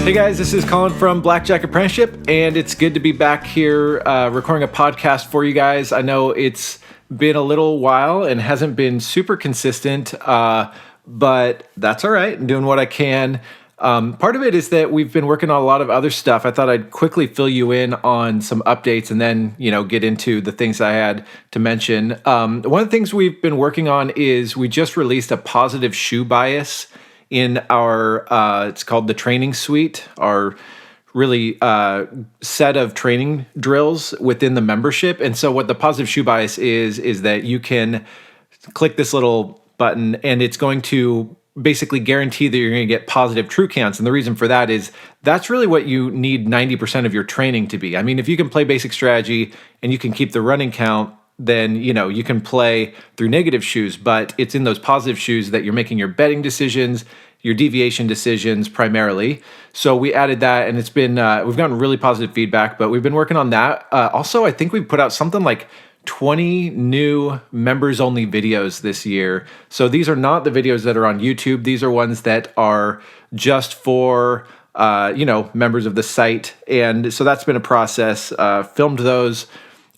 Hey guys, this is Colin from Blackjack Apprenticeship, and it's good to be back here recording a podcast for you guys. I know it's been a little while and hasn't been super consistent, but that's all right. I'm doing what I can. Part of it is that we've been working on a lot of other stuff. I thought I'd quickly fill you in on some updates and then, get into the things I had to mention. One of the things we've been working on is we just released a positive shoe bias in our, it's called the training suite, our really set of training drills within the membership. And so what the positive shoe bias is that you can click this little button and it's going to basically guarantee that you're going to get positive true counts. And the reason for that is that's really what you need 90% of your training to be. I mean, if you can play basic strategy and you can keep the running count, then, you can play through negative shoes, but it's in those positive shoes that you're making your betting decisions, your deviation decisions primarily. So we added that, and it's been, we've gotten really positive feedback, but we've been working on that. Also, I think we put out something like 20 new members-only videos this year. So these are not the videos that are on YouTube. These are ones that are just for, members of the site. And so that's been a process. Filmed those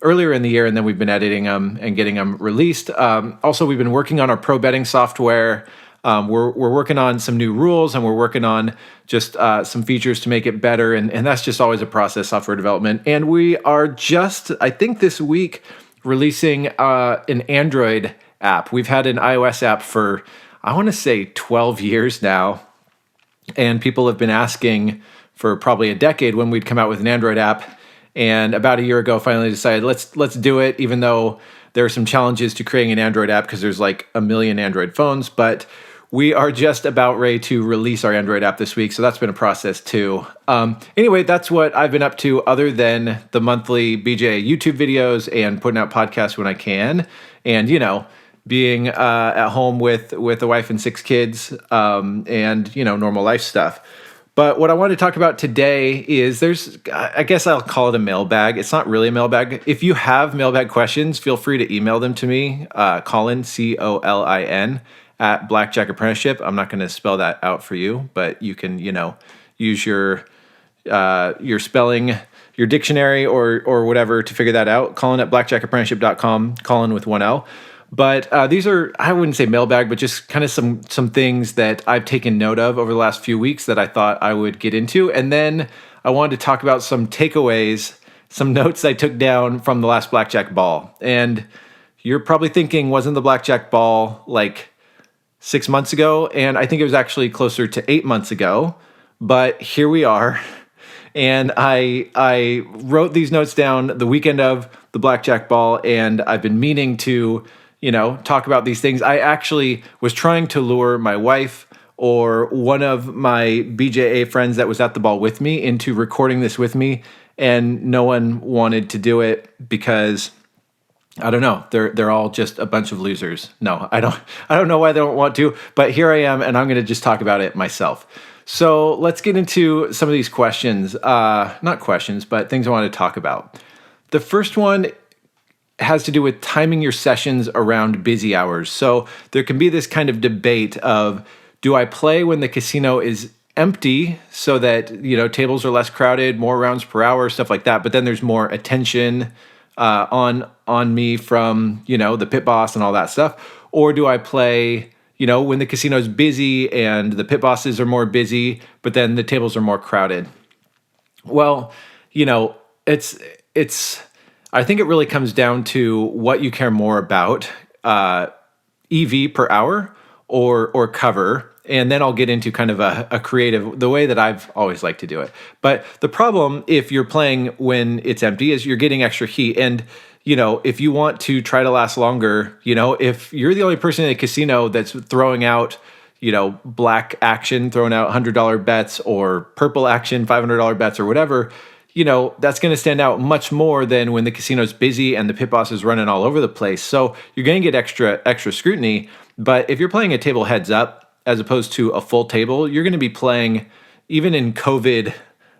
earlier in the year, and then we've been editing them and getting them released. Also, we've been working on our pro betting software. We're working on some new rules, and we're working on just some features to make it better. And that's just always a process, software development. And we are just, I think this week, releasing an Android app. We've had an iOS app for, I want to say 12 years now. And people have been asking for probably a decade when we'd come out with an Android app. And about a year ago, finally decided let's do it, even though there are some challenges to creating an Android app because there's like a million Android phones. But we are just about ready to release our Android app this week, so that's been a process too. Anyway, that's what I've been up to other than the monthly BJA YouTube videos and putting out podcasts when I can. And, being at home with a wife and 6 kids and, normal life stuff. But what I want to talk about today is I guess I'll call it a mailbag. It's not really a mailbag. If you have mailbag questions, feel free to email them to me, Colin, Colin, at Blackjack Apprenticeship. I'm not going to spell that out for you, but you can, use your spelling, your dictionary or whatever to figure that out. Colin at blackjackapprenticeship.com, Colin with 1 L. But these are, I wouldn't say mailbag, but just kind of some things that I've taken note of over the last few weeks that I thought I would get into. And then I wanted to talk about some takeaways, some notes I took down from the last Blackjack Ball. And you're probably thinking, wasn't the Blackjack Ball like 6 months ago? And I think it was actually closer to 8 months ago. But here we are. And I wrote these notes down the weekend of the Blackjack Ball, and I've been meaning to talk about these things. I actually was trying to lure my wife or one of my BJA friends that was at the ball with me into recording this with me, and no one wanted to do it because I don't know. They're all just a bunch of losers. No, I don't know why they don't want to, but here I am, and I'm going to just talk about it myself. So let's get into some of these questions. Not questions, but things I want to talk about. The first one has to do with timing your sessions around busy hours. So there can be this kind of debate of, do I play when the casino is empty so that, tables are less crowded, more rounds per hour, stuff like that, but then there's more attention on me from, the pit boss and all that stuff? Or do I play, when the casino is busy and the pit bosses are more busy, but then the tables are more crowded? Well, it's I think it really comes down to what you care more about, EV per hour or cover. And then I'll get into kind of a creative, the way that I've always liked to do it. But the problem, if you're playing when it's empty, is you're getting extra heat. And, if you want to try to last longer, if you're the only person in the casino that's throwing out, black action, throwing out $100 bets or purple action, $500 bets or whatever, that's going to stand out much more than when the casino's busy and the pit boss is running all over the place. So you're going to get extra scrutiny. But if you're playing a table heads up as opposed to a full table, you're going to be playing, even in COVID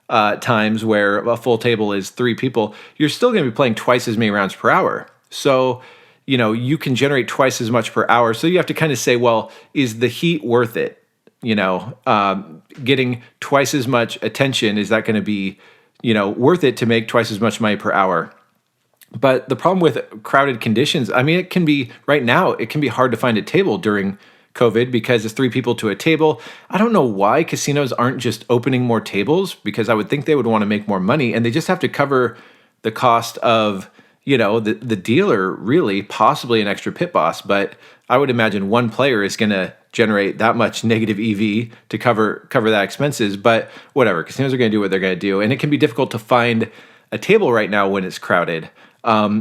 times where a full table is 3 people, you're still going to be playing twice as many rounds per hour. So, you can generate twice as much per hour. So you have to kind of say, well, is the heat worth it? getting twice as much attention, is that going to be, worth it to make twice as much money per hour? But the problem with crowded conditions, I mean, it can be right now, it can be hard to find a table during COVID because it's 3 people to a table. I don't know why casinos aren't just opening more tables, because I would think they would want to make more money, and they just have to cover the cost of, the dealer, really, possibly an extra pit boss. But I would imagine one player is going to generate that much negative EV to cover that expenses. But whatever, casinos are going to do what they're going to do, and it can be difficult to find a table right now when it's crowded.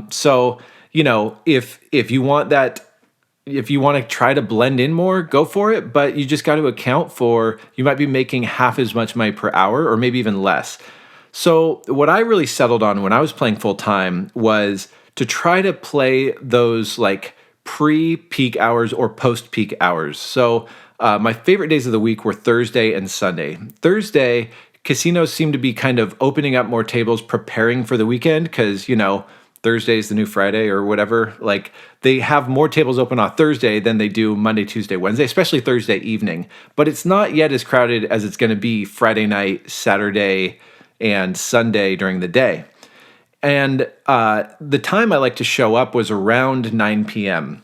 So if you want that, if you want to try to blend in more, go for it. But you just got to account for, you might be making half as much money per hour, or maybe even less. So what I really settled on when I was playing full time was to try to play those like pre-peak hours or post-peak hours. So my favorite days of the week were Thursday and Sunday. Thursday, casinos seem to be kind of opening up more tables, preparing for the weekend, because, Thursday is the new Friday or whatever. Like, they have more tables open on Thursday than they do Monday, Tuesday, Wednesday, especially Thursday evening. But it's not yet as crowded as it's going to be Friday night, Saturday, and Sunday during the day. And the time I like to show up was around 9 p.m.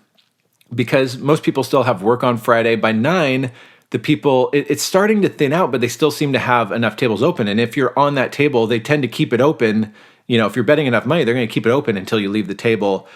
because most people still have work on Friday. By 9, the people, it's starting to thin out, but they still seem to have enough tables open. And if you're on that table, they tend to keep it open. If you're betting enough money, they're going to keep it open until you leave the table.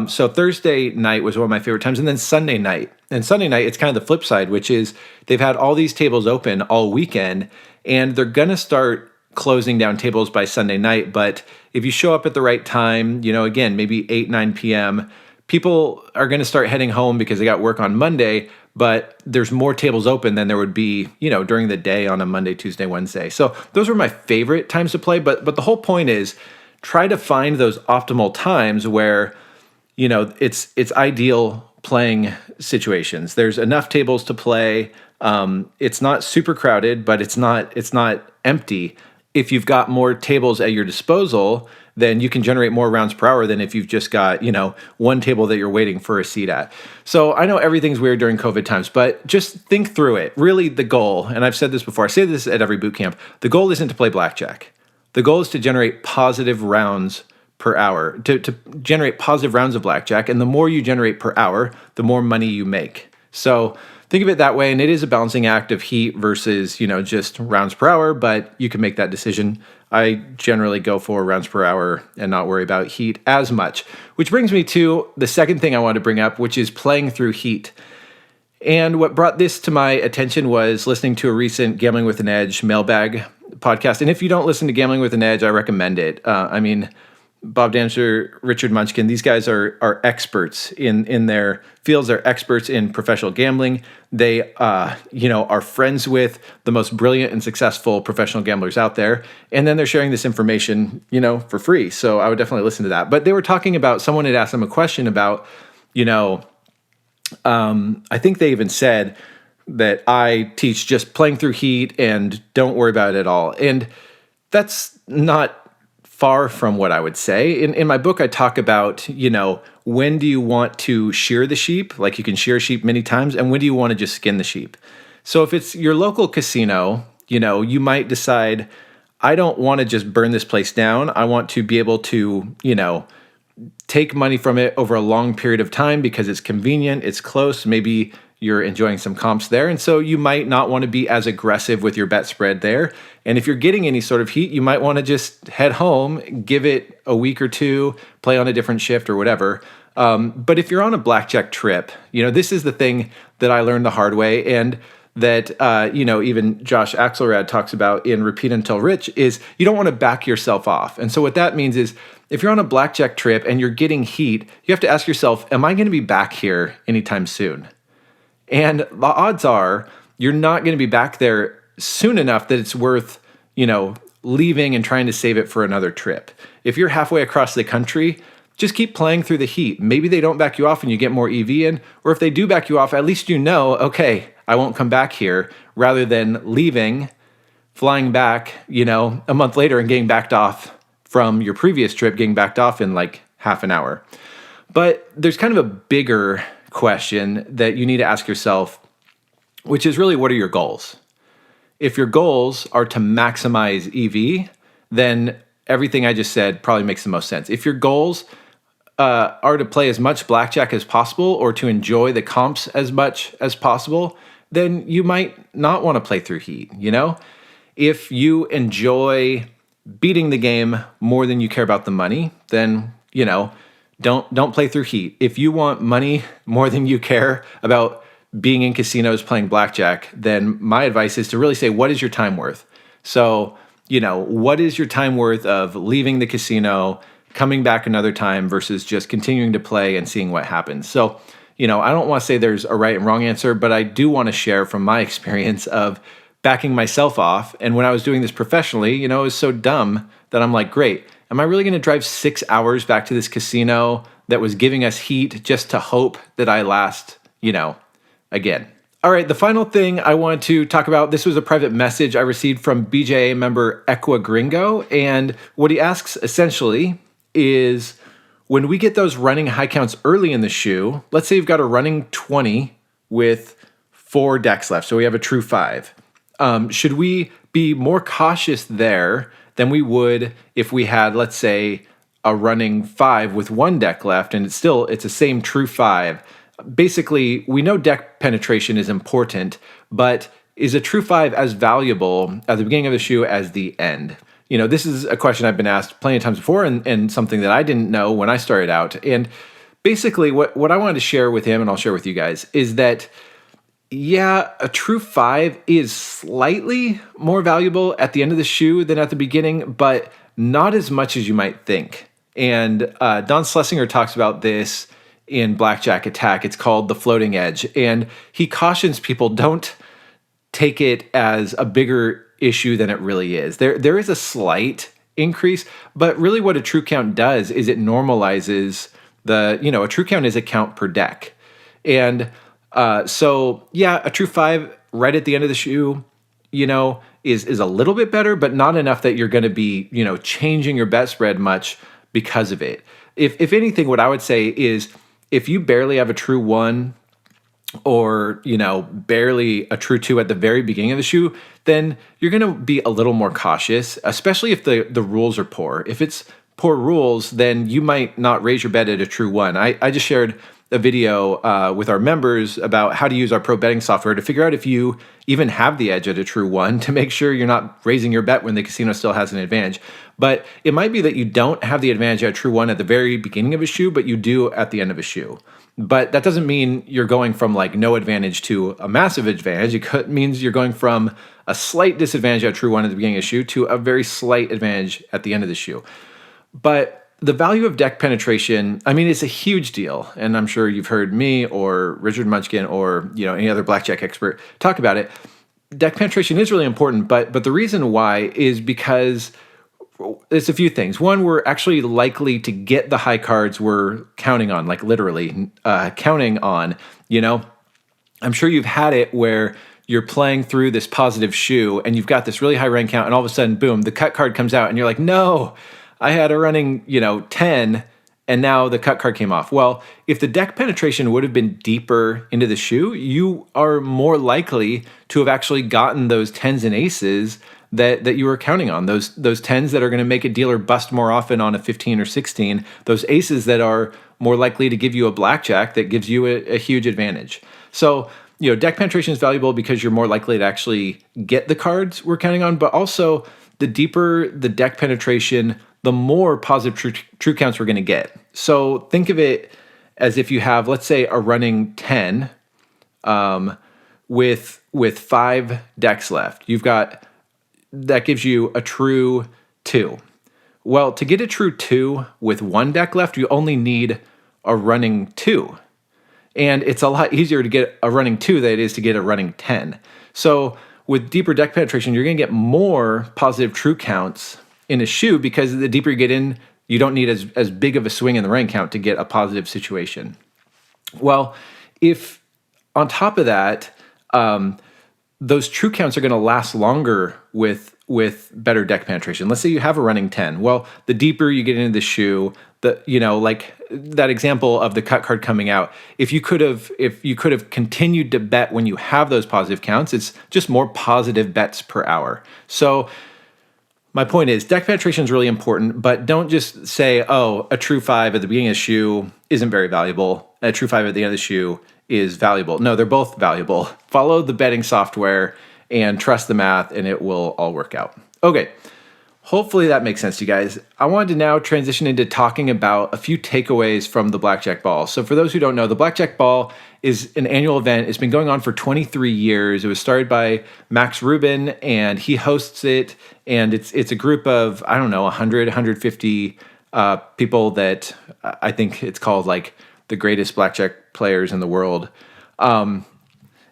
So Thursday night was one of my favorite times. And then Sunday night. And Sunday night, it's kind of the flip side, which is they've had all these tables open all weekend, and they're going to start closing down tables by Sunday night. But if you show up at the right time, again, maybe 8, 9 p.m., people are going to start heading home because they got work on Monday, but there's more tables open than there would be, during the day on a Monday, Tuesday, Wednesday. So those were my favorite times to play. But the whole point is try to find those optimal times where, it's ideal playing situations. There's enough tables to play. It's not super crowded, but it's not empty. If you've got more tables at your disposal, then you can generate more rounds per hour than if you've just got, one table that you're waiting for a seat at. So I know everything's weird during COVID times, but just think through it. Really, the goal, and I've said this before, I say this at every boot camp, the goal isn't to play blackjack. The goal is to generate positive rounds per hour, to generate positive rounds of blackjack. And the more you generate per hour, the more money you make. So think of it that way. And it is a balancing act of heat versus, just rounds per hour, but you can make that decision. I generally go for rounds per hour and not worry about heat as much, which brings me to the second thing I want to bring up, which is playing through heat. And what brought this to my attention was listening to a recent Gambling with an Edge Mailbag podcast. And if you don't listen to Gambling with an Edge, I recommend it. Bob Dancer, Richard Munchkin, these guys are experts in their fields. They're experts in professional gambling. They, are friends with the most brilliant and successful professional gamblers out there. And then they're sharing this information, for free. So I would definitely listen to that. But they were talking about, someone had asked them a question about, I think they even said that I teach just playing through heat and don't worry about it at all. And that's not far from what I would say. In my book, I talk about, when do you want to shear the sheep? Like, you can shear a sheep many times. And when do you want to just skin the sheep? So if it's your local casino, you might decide, I don't want to just burn this place down. I want to be able to, take money from it over a long period of time because it's convenient, it's close, maybe you're enjoying some comps there. And so you might not want to be as aggressive with your bet spread there. And if you're getting any sort of heat, you might want to just head home, give it a week or two, play on a different shift or whatever. But if you're on a blackjack trip, this is the thing that I learned the hard way, and that, even Josh Axelrad talks about in Repeat Until Rich, is you don't want to back yourself off. And so what that means is, if you're on a blackjack trip and you're getting heat, you have to ask yourself, am I going to be back here anytime soon? And the odds are you're not going to be back there soon enough that it's worth, leaving and trying to save it for another trip. If you're halfway across the country, just keep playing through the heat. Maybe they don't back you off and you get more EV in, or if they do back you off, at least okay, I won't come back here, rather than leaving, flying back, a month later and getting backed off from your previous trip, getting backed off in like half an hour. But there's kind of a bigger question that you need to ask yourself, which is really, what are your goals? If your goals are to maximize EV, then everything I just said probably makes the most sense. If your goals are to play as much blackjack as possible or to enjoy the comps as much as possible, then you might not want to play through heat, you know? If you enjoy beating the game more than you care about the money, then, you know, don't play through heat. If you want money more than you care about being in casinos playing blackjack, then my advice is to really say, what is your time worth? So, you know, what is your time worth of leaving the casino, coming back another time versus just continuing to play and seeing what happens? So, you know, I don't want to say there's a right and wrong answer, but I do want to share from my experience of backing myself off. And when I was doing this professionally, you know, it was so dumb that I'm like, great, am I really going to drive 6 hours back to this casino that was giving us heat just to hope that I last, you know, again? All right, the final thing I want to talk about, this was a private message I received from BJA member Equa Gringo. And what he asks essentially is, when we get those running high counts early in the shoe, let's say you've got a running 20 with 4 decks left, so we have a true 5. Should we be more cautious there than we would if we had, let's say, a running 5 with 1 deck left, and it's the same true 5? Basically, we know deck penetration is important, but is a true 5 as valuable at the beginning of the shoe as the end? You know, this is a question I've been asked plenty of times before, and something that I didn't know when I started out. And basically, what I wanted to share with him, and I'll share with you guys, is that, yeah, a true 5 is slightly more valuable at the end of the shoe than at the beginning, but not as much as you might think. And Don Schlesinger talks about this in Blackjack Attack. It's called The Floating Edge. And he cautions people, don't take it as a bigger issue than it really is. There is a slight increase, but really what a true count does is it normalizes a true count is a count per deck. And so yeah, a true 5 right at the end of the shoe, you know, is a little bit better, but not enough that you're going to be, you know, changing your bet spread much because of it. If anything, what I would say is, if you barely have a true 1 or, you know, barely a true 2 at the very beginning of the shoe, then you're going to be a little more cautious, especially if the rules are poor. If it's poor rules, then you might not raise your bet at a true 1. I just shared a video with our members about how to use our pro betting software to figure out if you even have the edge at a true 1, to make sure you're not raising your bet when the casino still has an advantage. But it might be that you don't have the advantage at a true 1 at the very beginning of a shoe, but you do at the end of a shoe. But that doesn't mean you're going from like no advantage to a massive advantage. It means you're going from a slight disadvantage at true 1 at the beginning of the shoe to a very slight advantage at the end of the shoe. But the value of deck penetration, I mean, it's a huge deal. And I'm sure you've heard me or Richard Munchkin or, you know, any other blackjack expert talk about it. Deck penetration is really important, but the reason why is because it's a few things. One, we're actually likely to get the high cards we're counting on, like literally counting on, you know. I'm sure you've had it where you're playing through this positive shoe and you've got this really high rank count, and all of a sudden, boom, the cut card comes out and you're like, no, I had a running, 10, and now the cut card came off. Well, if the deck penetration would have been deeper into the shoe, you are more likely to have actually gotten those 10s and aces that you were counting on, those 10s that are going to make a dealer bust more often on a 15 or 16, those aces that are more likely to give you a blackjack that gives you a huge advantage. So, deck penetration is valuable because you're more likely to actually get the cards we're counting on, but also the deeper the deck penetration, the more positive true counts we're going to get. So think of it as if you have, let's say, a running 10 with 5 decks left. That gives you a true 2. Well, to get a true 2 with 1 deck left, you only need a running 2. And it's a lot easier to get a running 2 than it is to get a running 10. So with deeper deck penetration, you're going to get more positive true counts in a shoe, because the deeper you get in, you don't need as big of a swing in the rank count to get a positive situation. Well, if on top of that, those true counts are going to last longer with with better deck penetration. Let's say you have a running 10. Well, the deeper you get into the shoe, like that example of the cut card coming out, if you could have continued to bet when you have those positive counts, it's just more positive bets per hour. So my point is, deck penetration is really important, but don't just say, oh, a true 5 at the beginning of the shoe isn't very valuable. A true 5 at the end of the shoe is valuable. No, they're both valuable. Follow the betting software and trust the math, and it will all work out. Okay, hopefully that makes sense to you guys. I wanted to now transition into talking about a few takeaways from the Blackjack Ball. So for those who don't know, the Blackjack Ball is an annual event. It's been going on for 23 years. It was started by Max Rubin, and he hosts it. And it's a group of, 100, 150 people that I think it's called like the greatest blackjack players in the world.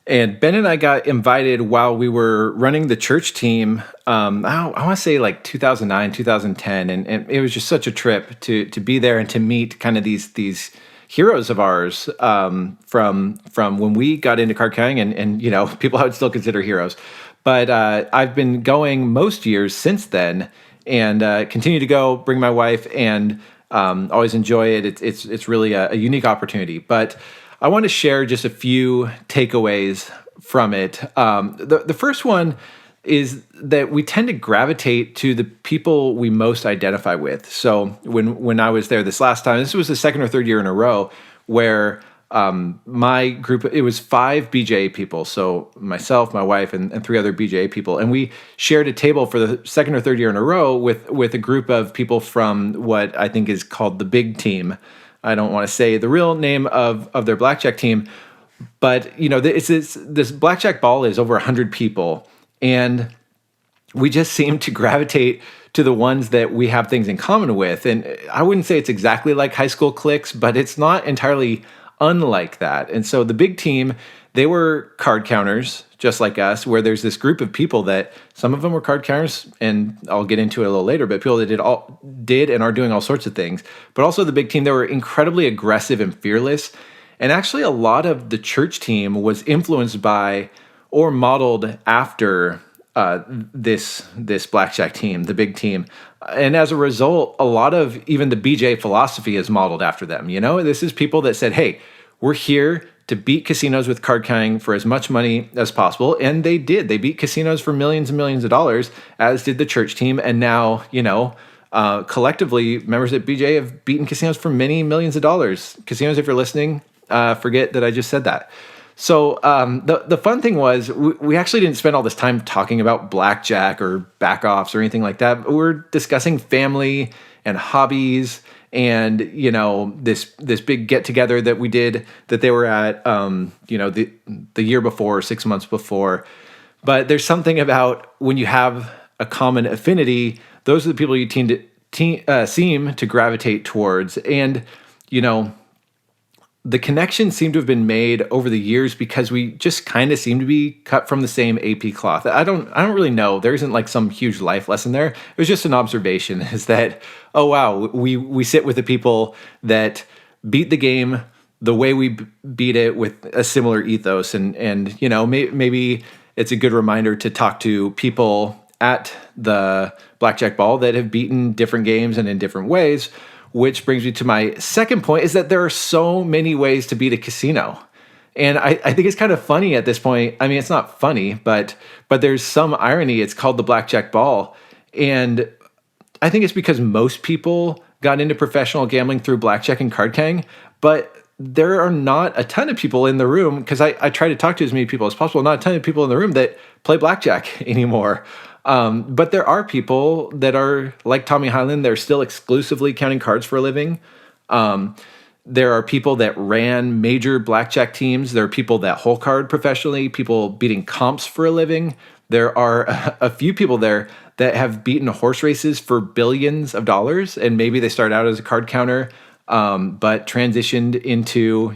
And Ben and I got invited while we were running the church team. I want to say like 2009, 2010, and it was just such a trip to be there and to meet kind of these heroes of ours from when we got into card carrying, and people I would still consider heroes. But I've been going most years since then, and continue to go. Bring my wife, and always enjoy it. It's really a unique opportunity, but I want to share just a few takeaways from it. The first one is that we tend to gravitate to the people we most identify with. So when I was there this last time, this was the second or third year in a row where my group, it was 5 BJA people. So myself, my wife, and 3 other BJA people. And we shared a table for the second or third year in a row with a group of people from what I think is called the big team. I don't want to say the real name of their blackjack team, but this Blackjack Ball is over 100 people, and we just seem to gravitate to the ones that we have things in common with. And I wouldn't say it's exactly like high school cliques, but it's not entirely unlike that. And so the big team, they were card counters, just like us, where there's this group of people that some of them were card counters, and I'll get into it a little later, but people that did and are doing all sorts of things. But also the big team, they were incredibly aggressive and fearless. And actually a lot of the church team was influenced by or modeled after this blackjack team, the big team. And as a result, a lot of even the BJA philosophy is modeled after them. This is people that said, hey, we're here to beat casinos with card counting for as much money as possible. And they did. They beat casinos for millions and millions of dollars, as did the church team. And now, collectively, members at BJA have beaten casinos for many millions of dollars. Casinos, if you're listening, forget that I just said that. So the fun thing was we actually didn't spend all this time talking about blackjack or back-offs or anything like that. But we're discussing family and hobbies and this big get together that we did that they were at the year before, 6 months before. But there's something about when you have a common affinity, those are the people you seem to gravitate towards. And the connection seemed to have been made over the years because we just kind of seem to be cut from the same AP cloth. I don't really know. There isn't like some huge life lesson there. It was just an observation, is that, oh wow, we sit with the people that beat the game the way we beat it with a similar ethos, and maybe it's a good reminder to talk to people at the Blackjack Ball that have beaten different games and in different ways. Which brings me to my second point, is that there are so many ways to beat a casino. And I think it's kind of funny at this point. I mean, it's not funny, but there's some irony. It's called the Blackjack Ball. And I think it's because most people got into professional gambling through blackjack and card carrying, but there are not a ton of people in the room, because I try to talk to as many people as possible, not a ton of people in the room that play blackjack anymore. But there are people that are like Tommy Highland. They're still exclusively counting cards for a living. There are people that ran major blackjack teams. There are people that hole card professionally, people beating comps for a living. There are a few people there that have beaten horse races for billions of dollars. And maybe they started out as a card counter, but transitioned into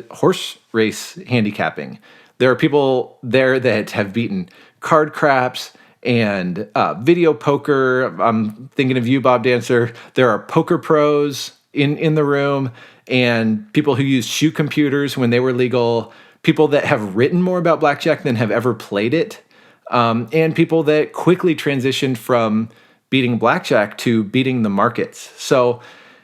horse race handicapping. There are people there that have beaten card craps and video poker. I'm thinking of you, Bob Dancer. There are poker pros in the room, and people who use shoe computers when they were legal, people that have written more about blackjack than have ever played it. and people that quickly transitioned from beating blackjack to beating the markets. So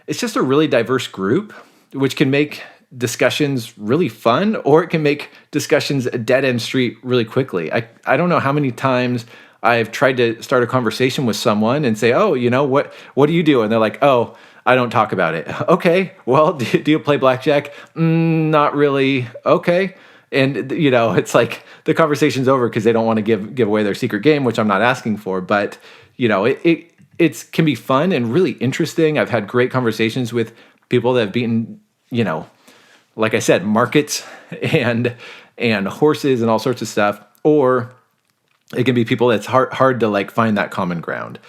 it's just a really diverse group, which can make discussions really fun, or it can make discussions a dead-end street really quickly. I don't know how many times I've tried to start a conversation with someone and say, oh, what do you do? And they're like, oh, I don't talk about it. Okay, well, do you play blackjack? Not really. Okay. And, it's like the conversation's over because they don't want to give away their secret game, which I'm not asking for. But, it can be fun and really interesting. I've had great conversations with people that have beaten, like I said, markets and horses and all sorts of stuff. Or it can be people that's hard to like find that common ground.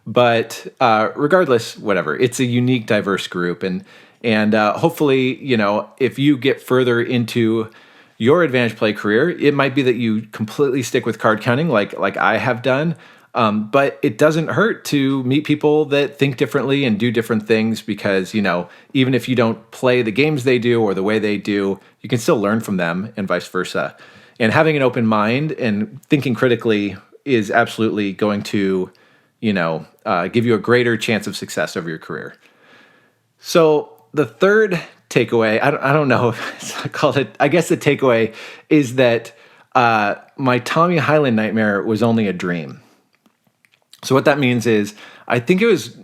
But regardless, whatever, it's a unique, diverse group. And hopefully, if you get further into your advantage play career, it might be that you completely stick with card counting like I have done. But it doesn't hurt to meet people that think differently and do different things because, even if you don't play the games they do or the way they do, you can still learn from them and vice versa. And having an open mind and thinking critically is absolutely going to, give you a greater chance of success over your career. So the third takeaway, I don't know if I call it, I guess the takeaway is that my Tommy Highland nightmare was only a dream. So what that means is, I think it was,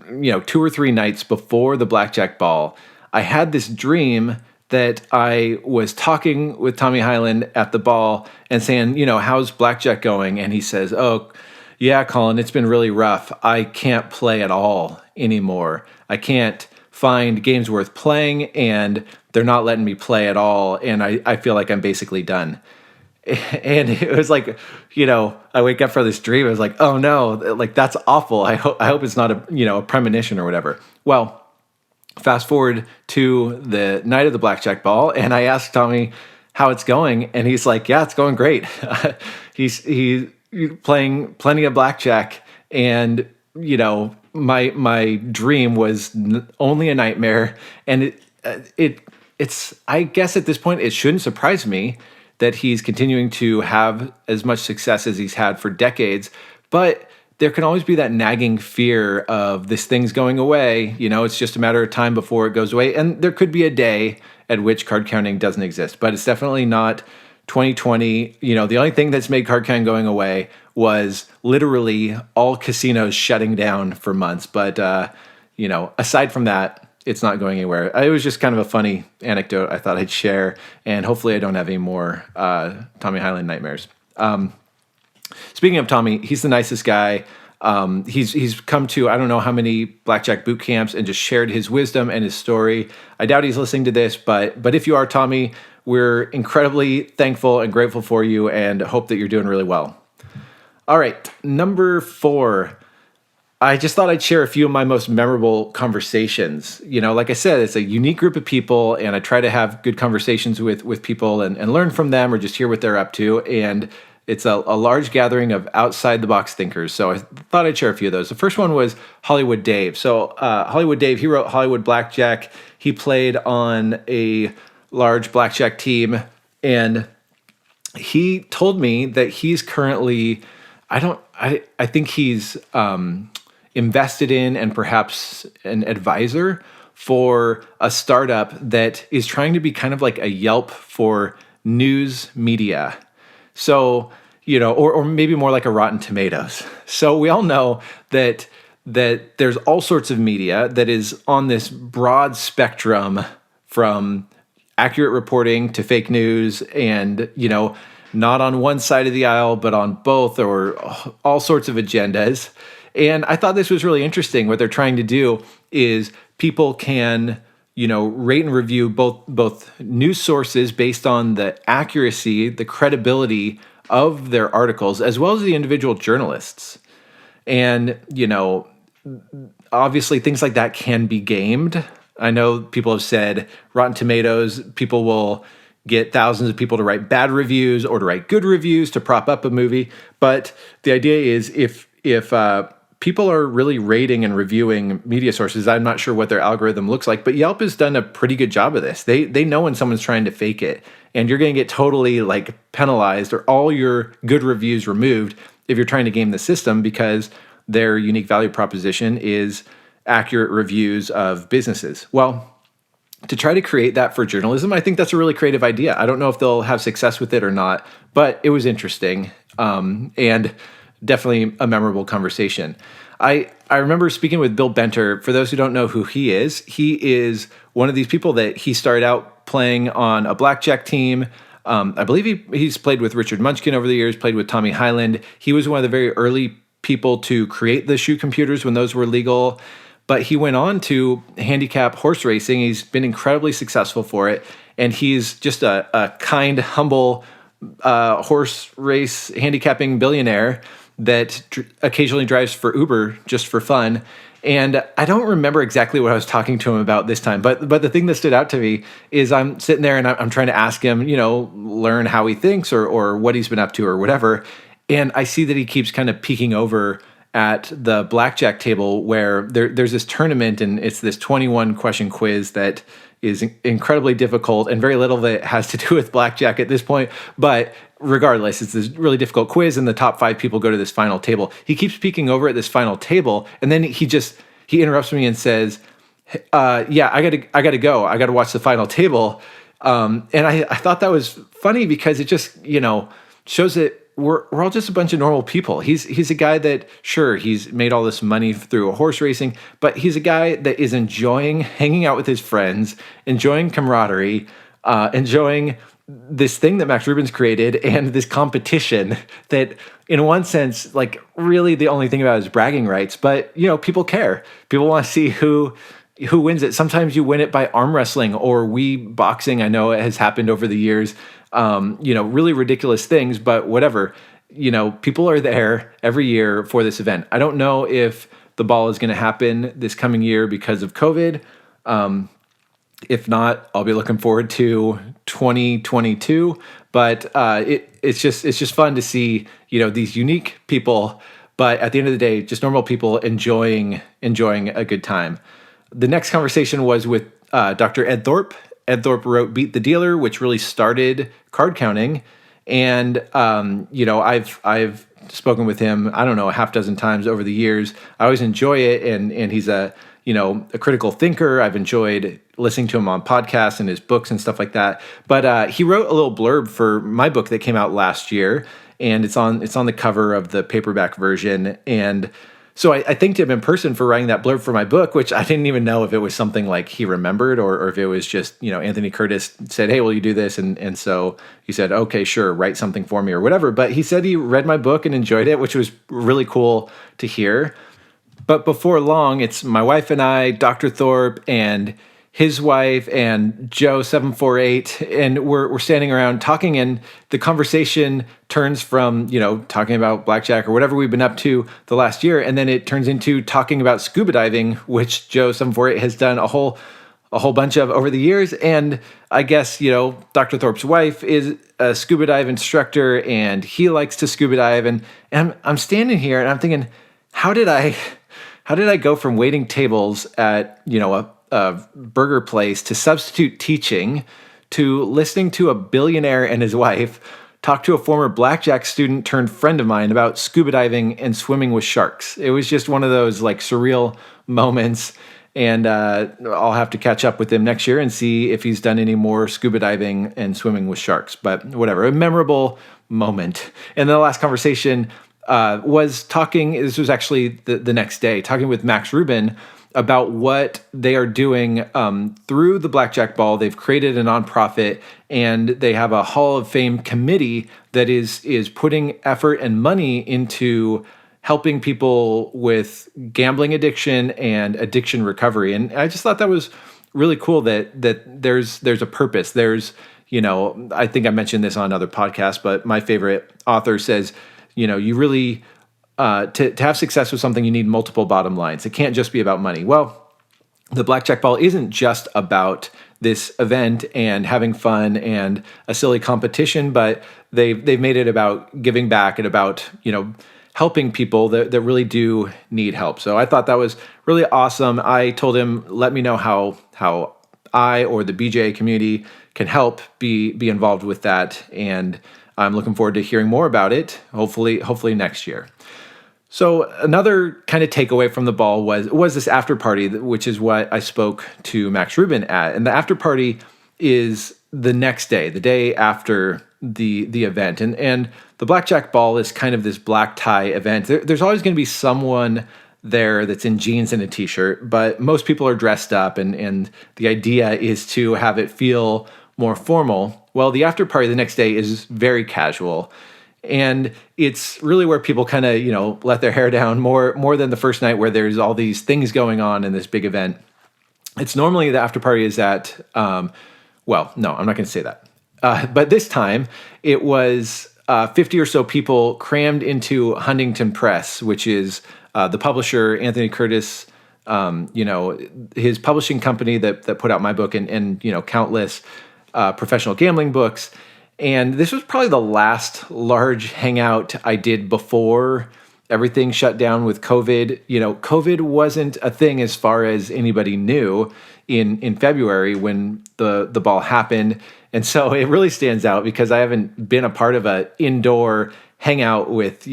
2 or 3 nights before the Blackjack Ball, I had this dream that I was talking with Tommy Highland at the ball and saying, how's blackjack going? And he says, oh, yeah, Colin, it's been really rough. I can't play at all anymore. I can't find games worth playing, and they're not letting me play at all. And I feel like I'm basically done. And it was like, I wake up from this dream. I was like, oh no, like that's awful. I hope it's not a premonition or whatever. Well, fast forward to the night of the Blackjack Ball, and I asked Tommy how it's going, and he's like, yeah, it's going great. He's playing plenty of blackjack, and my dream was only a nightmare, and it's I guess at this point it shouldn't surprise me that he's continuing to have as much success as he's had for decades, but there can always be that nagging fear of this thing's going away. It's just a matter of time before it goes away. And there could be a day at which card counting doesn't exist, but it's definitely not 2020. The only thing that's made card counting going away was literally all casinos shutting down for months. But, aside from that, it's not going anywhere. It was just kind of a funny anecdote I thought I'd share, and hopefully I don't have any more Tommy Highland nightmares. Speaking of Tommy, he's the nicest guy. He's come to I don't know how many blackjack boot camps and just shared his wisdom and his story. I doubt he's listening to this, but if you are, Tommy, we're incredibly thankful and grateful for you and hope that you're doing really well. All right, number 4. I just thought I'd share a few of my most memorable conversations. Like I said, it's a unique group of people, and I try to have good conversations with people and learn from them or just hear what they're up to. And it's a large gathering of outside-the-box thinkers. So I thought I'd share a few of those. The first one was Hollywood Dave. So Hollywood Dave, he wrote Hollywood Blackjack. He played on a large blackjack team, and he told me that he's currently, I think he's invested in and perhaps an advisor for a startup that is trying to be kind of like a Yelp for news media. So, or maybe more like a Rotten Tomatoes. So we all know that there's all sorts of media that is on this broad spectrum from accurate reporting to fake news and, not on one side of the aisle, but on both, or all sorts of agendas. And I thought this was really interesting. What they're trying to do is people can, rate and review both news sources based on the accuracy, the credibility of their articles, as well as the individual journalists. And, obviously things like that can be gamed. I know people have said Rotten Tomatoes, people will get thousands of people to write bad reviews or to write good reviews to prop up a movie. But the idea is if people are really rating and reviewing media sources, I'm not sure what their algorithm looks like, but Yelp has done a pretty good job of this. They know when someone's trying to fake it, and you're going to get totally penalized or all your good reviews removed if you're trying to game the system, because their unique value proposition is accurate reviews of businesses. Well, to try to create that for journalism, I think that's a really creative idea. I don't know if they'll have success with it or not, but it was interesting, and definitely a memorable conversation. I remember speaking with Bill Benter. For those who don't know who he is one of these people that he started out playing on a blackjack team. I believe he's played with Richard Munchkin over the years, played with Tommy Highland. He was one of the very early people to create the shoe computers when those were legal. But he went on to handicap horse racing. He's been incredibly successful for it. And he's just a kind, humble horse race handicapping billionaire that occasionally drives for Uber just for fun. And I don't remember exactly what I was talking to him about this time, but the thing that stood out to me is I'm sitting there and I'm trying to ask him, learn how he thinks or what he's been up to or whatever. And I see that he keeps kind of peeking over at the blackjack table where there's this tournament, and it's this 21 question quiz that is incredibly difficult, and very little of it has to do with blackjack at this point. But regardless, it's this really difficult quiz, and the top 5 people go to this final table. He keeps peeking over at this final table, and then he interrupts me and says, "Yeah, I gotta go. I gotta watch the final table." And I thought that was funny because it just shows that we're all just a bunch of normal people. He's a guy that, sure, he's made all this money through horse racing, but he's a guy that is enjoying hanging out with his friends, enjoying camaraderie, enjoying this thing that Max Rubin's created, and this competition that, in one sense, like, really the only thing about it is bragging rights. But people care. People want to see who wins it. Sometimes you win it by arm wrestling or Wii boxing. I know it has happened over the years. Really ridiculous things, but whatever. People are there every year for this event. I don't know if the ball is going to happen this coming year because of COVID. If not, I'll be looking forward to 2022. But it's just fun to see these unique people, but at the end of the day, just normal people enjoying a good time. The next conversation was with Dr. Ed Thorpe. Ed Thorpe wrote Beat the Dealer, which really started card counting. And, I've spoken with him, I don't know, a half dozen times over the years. I always enjoy it. And he's a critical thinker. I've enjoyed listening to him on podcasts and his books and stuff like that. But he wrote a little blurb for my book that came out last year. And it's on the cover of the paperback version. And so I thanked him in person for writing that blurb for my book, which I didn't even know if it was something like he remembered or if it was just, Anthony Curtis said, "Hey, will you do this?" And so he said, "Okay, sure, write something for me," or whatever. But he said he read my book and enjoyed it, which was really cool to hear. But before long, it's my wife and I, Dr. Thorpe, and his wife, and Joe748, and we're standing around talking, and the conversation turns from, talking about blackjack or whatever we've been up to the last year, and then it turns into talking about scuba diving, which Joe748 has done a whole bunch of over the years. And I guess, Dr. Thorpe's wife is a scuba dive instructor, and he likes to scuba dive, and I'm standing here and I'm thinking, how did I go from waiting tables at, a burger place to substitute teaching to listening to a billionaire and his wife talk to a former blackjack student turned friend of mine about scuba diving and swimming with sharks? It was just one of those like surreal moments. And I'll have to catch up with him next year and see if he's done any more scuba diving and swimming with sharks. But whatever, a memorable moment. And the last conversation was talking, this was actually the next day, talking with Max Rubin about what they are doing through the Blackjack Ball. They've created a nonprofit, and they have a Hall of Fame committee that is putting effort and money into helping people with gambling addiction and addiction recovery. And I just thought that was really cool that there's a purpose. There's, I think I mentioned this on another podcast, but my favorite author says, you really, to have success with something, you need multiple bottom lines. It can't just be about money. Well, the Blackjack Ball isn't just about this event and having fun and a silly competition, but they've made it about giving back and about, helping people that really do need help. So I thought that was really awesome. I told him, let me know how I or the BJA community can help be involved with that. And I'm looking forward to hearing more about it, hopefully next year. So another kind of takeaway from the ball was this after party, which is what I spoke to Max Rubin at. And the after party is the next day, the day after the event. And the Blackjack Ball is kind of this black tie event. There's always going to be someone there that's in jeans and a t-shirt, but most people are dressed up, and the idea is to have it feel more formal. Well, the after party the next day is very casual. And it's really where people kind of, let their hair down more than the first night where there's all these things going on in this big event. It's normally the after party is at, well, no, I'm not going to say that. But this time it was 50 or so people crammed into Huntington Press, which is the publisher, Anthony Curtis, his publishing company that put out my book and countless professional gambling books. And this was probably the last large hangout I did before everything shut down with COVID. COVID wasn't a thing as far as anybody knew in February when the ball happened. And so it really stands out because I haven't been a part of an indoor hangout with,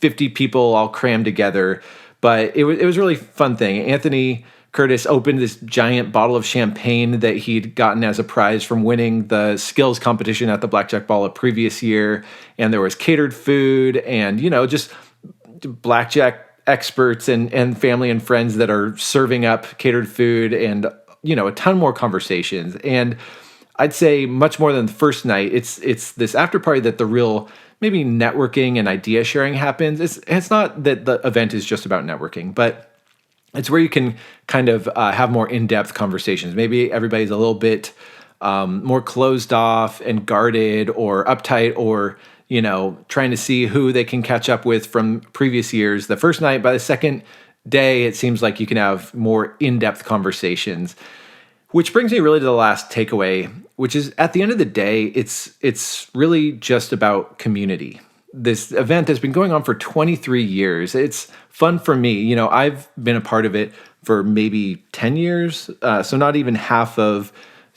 50 people all crammed together. But it was a really fun thing. Anthony Curtis opened this giant bottle of champagne that he'd gotten as a prize from winning the skills competition at the Blackjack Ball a previous year. And there was catered food and, just blackjack experts and family and friends that are serving up catered food and, a ton more conversations. And I'd say much more than the first night, it's this after party that the real maybe networking and idea sharing happens. It's not that the event is just about networking, but it's where you can kind of have more in-depth conversations. Maybe everybody's a little bit more closed off and guarded or uptight or, trying to see who they can catch up with from previous years. The first night, by the second day, it seems like you can have more in-depth conversations. Which brings me really to the last takeaway, which is at the end of the day, it's really just about community. This event has been going on for 23 years. It's fun for me. I've been a part of it for maybe 10 years, so not even half of,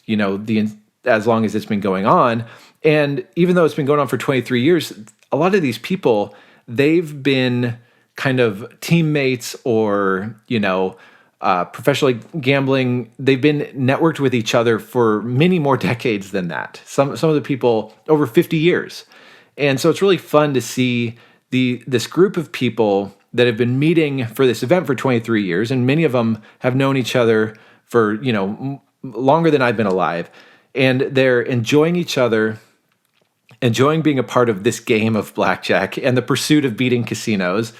as long as it's been going on. And even though it's been going on for 23 years, a lot of these people, they've been kind of teammates or, professionally gambling. They've been networked with each other for many more decades than that. Some of the people over 50 years. And so it's really fun to see this group of people that have been meeting for this event for 23 years, and many of them have known each other for, longer than I've been alive. And they're enjoying each other, enjoying being a part of this game of blackjack and the pursuit of beating casinos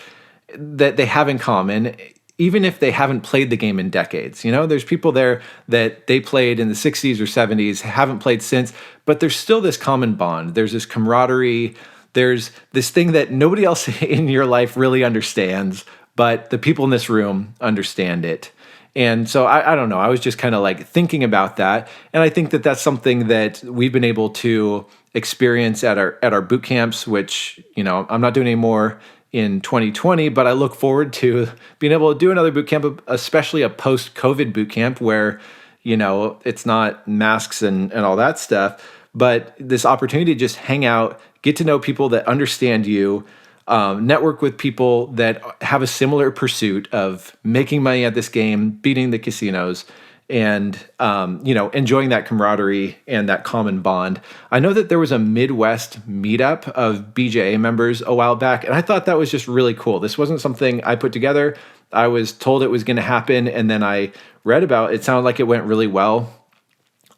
that they have in common, even if they haven't played the game in decades. There's people there that they played in the 60s or 70s, haven't played since, but there's still this common bond. There's this camaraderie. There's this thing that nobody else in your life really understands, but the people in this room understand it. And so I don't know, I was just kind of like thinking about that. And I think that that's something that we've been able to experience at our boot camps, which, I'm not doing anymore in 2020, but I look forward to being able to do another boot camp, especially a post-COVID boot camp where, it's not masks and all that stuff, but this opportunity to just hang out, get to know people that understand you, network with people that have a similar pursuit of making money at this game, beating the casinos, and enjoying that camaraderie and that common bond. I know that there was a Midwest meetup of BJA members a while back, and I thought that was just really cool. This wasn't something I put together. I was told it was going to happen, and then I read about it. It sounded like it went really well.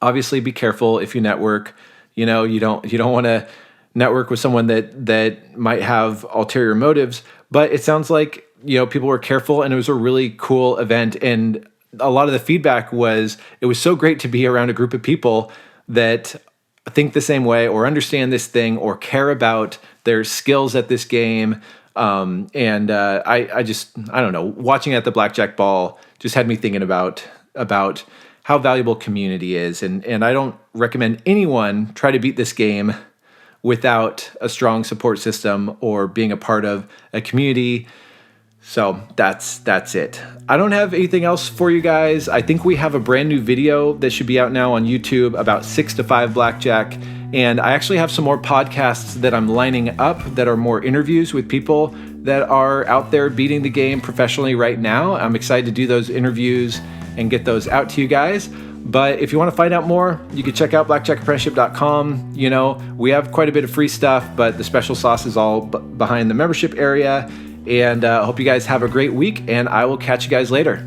Obviously, be careful if you network. You don't want to network with someone that might have ulterior motives. But it sounds like people were careful, and it was a really cool event. And a lot of the feedback was it was so great to be around a group of people that think the same way or understand this thing or care about their skills at this game. I don't know, watching at the Blackjack Ball just had me thinking about how valuable community is. And I don't recommend anyone try to beat this game without a strong support system or being a part of a community. So that's it. I don't have anything else for you guys. I think we have a brand new video that should be out now on YouTube about 6 to 5 blackjack. And I actually have some more podcasts that I'm lining up that are more interviews with people that are out there beating the game professionally right now. I'm excited to do those interviews and get those out to you guys. But if you want to find out more, you can check out blackjackapprenticeship.com. You know, we have quite a bit of free stuff, but the special sauce is all behind the membership area. And I hope you guys have a great week, and I will catch you guys later.